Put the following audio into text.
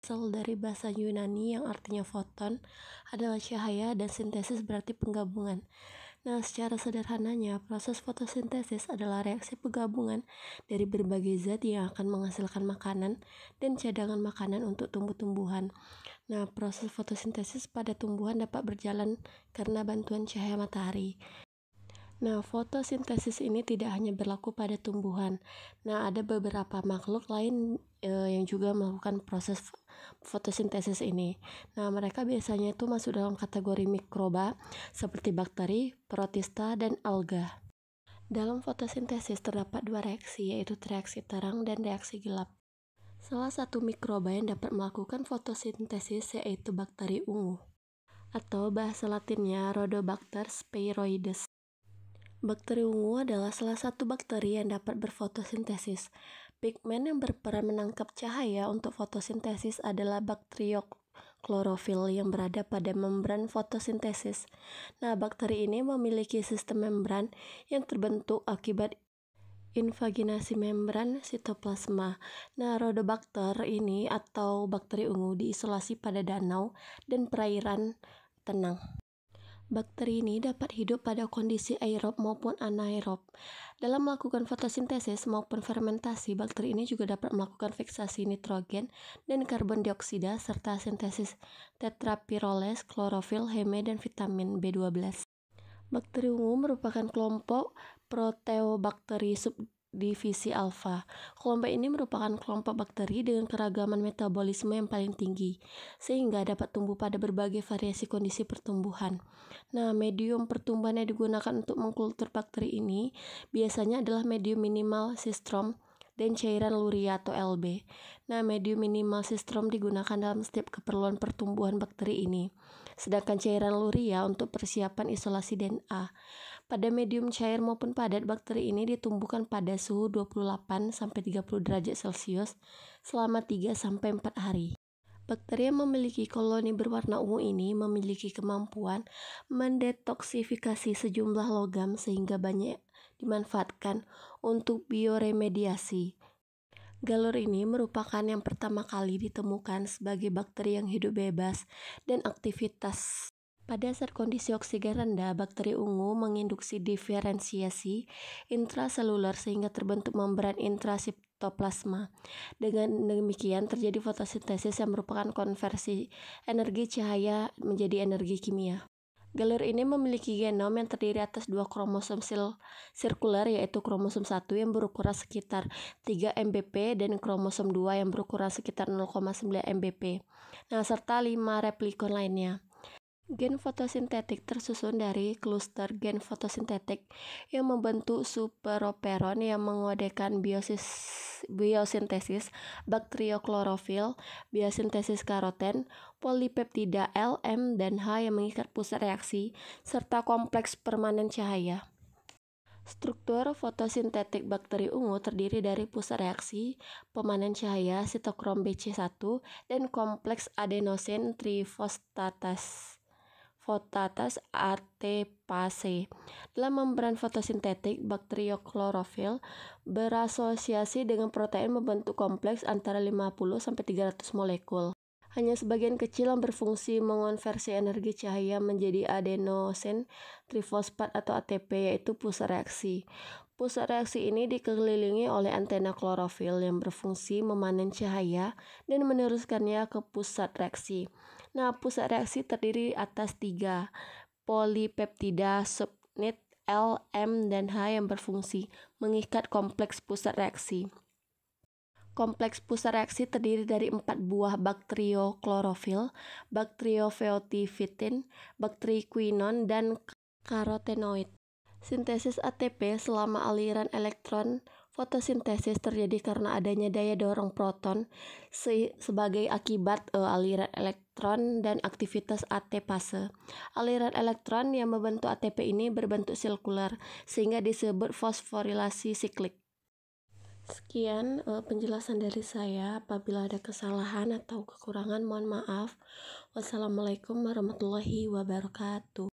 berasal dari bahasa Yunani yang artinya foton adalah cahaya dan sintesis berarti penggabungan. Nah, secara sederhananya, proses fotosintesis adalah reaksi penggabungan dari berbagai zat yang akan menghasilkan makanan dan cadangan makanan untuk tumbuh-tumbuhan. Nah, proses fotosintesis pada tumbuhan dapat berjalan karena bantuan cahaya matahari. Nah, fotosintesis ini tidak hanya berlaku pada tumbuhan. Nah, ada beberapa makhluk lain yang juga melakukan proses fotosintesis ini. Nah, mereka biasanya itu masuk dalam kategori mikroba seperti bakteri, protista, dan alga. Dalam fotosintesis terdapat dua reaksi, yaitu reaksi terang dan reaksi gelap. Salah satu mikroba yang dapat melakukan fotosintesis yaitu bakteri ungu, atau bahasa latinnya Rhodobacter sphaeroides. Bakteri ungu adalah salah satu bakteri yang dapat berfotosintesis. Pigmen yang berperan menangkap cahaya untuk fotosintesis adalah bakterioklorofil yang berada pada membran fotosintesis. Nah, bakteri ini memiliki sistem membran yang terbentuk akibat invaginasi membran sitoplasma. Nah, Rhodobacter ini atau bakteri ungu diisolasi pada danau dan perairan tenang. Bakteri ini dapat hidup pada kondisi aerob maupun anaerob. Dalam melakukan fotosintesis maupun fermentasi, bakteri ini juga dapat melakukan fiksasi nitrogen dan karbon dioksida serta sintesis tetrapiroles, klorofil, heme, dan vitamin B12. Bakteri ungu merupakan kelompok proteobakteri subdivisi alfa. Kelompok ini merupakan kelompok bakteri dengan keragaman metabolisme yang paling tinggi, sehingga dapat tumbuh pada berbagai variasi kondisi pertumbuhan. Nah, medium pertumbuhan yang digunakan untuk mengkultur bakteri ini biasanya adalah medium minimal sistrom dan cairan luria atau LB. Nah, medium minimal sistrom digunakan dalam setiap keperluan pertumbuhan bakteri ini, sedangkan cairan luria untuk persiapan isolasi DNA. Pada medium cair maupun padat, bakteri ini ditumbuhkan pada suhu 28-30 derajat Celcius selama 3-4 hari. Bakteri yang memiliki koloni berwarna ungu ini memiliki kemampuan mendetoksifikasi sejumlah logam sehingga banyak dimanfaatkan untuk bioremediasi. Galur ini merupakan yang pertama kali ditemukan sebagai bakteri yang hidup bebas dan aktivitas. Pada saat kondisi oksigen rendah, bakteri ungu menginduksi diferensiasi intraseluler sehingga terbentuk membran intrasitoplasma. Dengan demikian terjadi fotosintesis yang merupakan konversi energi cahaya menjadi energi kimia. Galur ini memiliki genom yang terdiri atas dua kromosom sirkuler, yaitu kromosom 1 yang berukuran sekitar 3 mbp dan kromosom 2 yang berukuran sekitar 0,9 mbp. Nah, serta 5 replikon lainnya. Gen fotosintetik tersusun dari kluster gen fotosintetik yang membentuk superoperon yang mengodekan biosintesis bakterioklorofil, biosintesis karoten, polipeptida L, M, dan H yang mengikat pusat reaksi, serta kompleks permanen cahaya. Struktur fotosintetik bakteri ungu terdiri dari pusat reaksi, pemanen cahaya, sitokrom BC1, dan kompleks adenosin trifosfatase ATPase. Dalam membran fotosintetik, bakterioklorofil berasosiasi dengan protein membentuk kompleks antara 50-300 molekul. Hanya sebagian kecil yang berfungsi mengonversi energi cahaya menjadi adenosin trifosfat atau ATP, yaitu pusat reaksi. Pusat reaksi ini dikelilingi oleh antena klorofil yang berfungsi memanen cahaya dan meneruskannya ke pusat reaksi. Nah, pusat reaksi terdiri atas 3 polipeptida subunit L, M, dan H yang berfungsi mengikat kompleks pusat reaksi. Kompleks pusat reaksi terdiri dari 4 buah bakterioklorofil, bakterioveotifitin, bakteri quinon, dan karotenoid. Sintesis ATP selama aliran elektron fotosintesis terjadi karena adanya daya dorong proton sebagai akibat aliran elektron dan aktivitas ATPase. Aliran elektron yang membentuk ATP ini berbentuk sirkular sehingga disebut fosforilasi siklik. Sekian penjelasan dari saya. Apabila ada kesalahan atau kekurangan mohon maaf. Wassalamualaikum warahmatullahi wabarakatuh.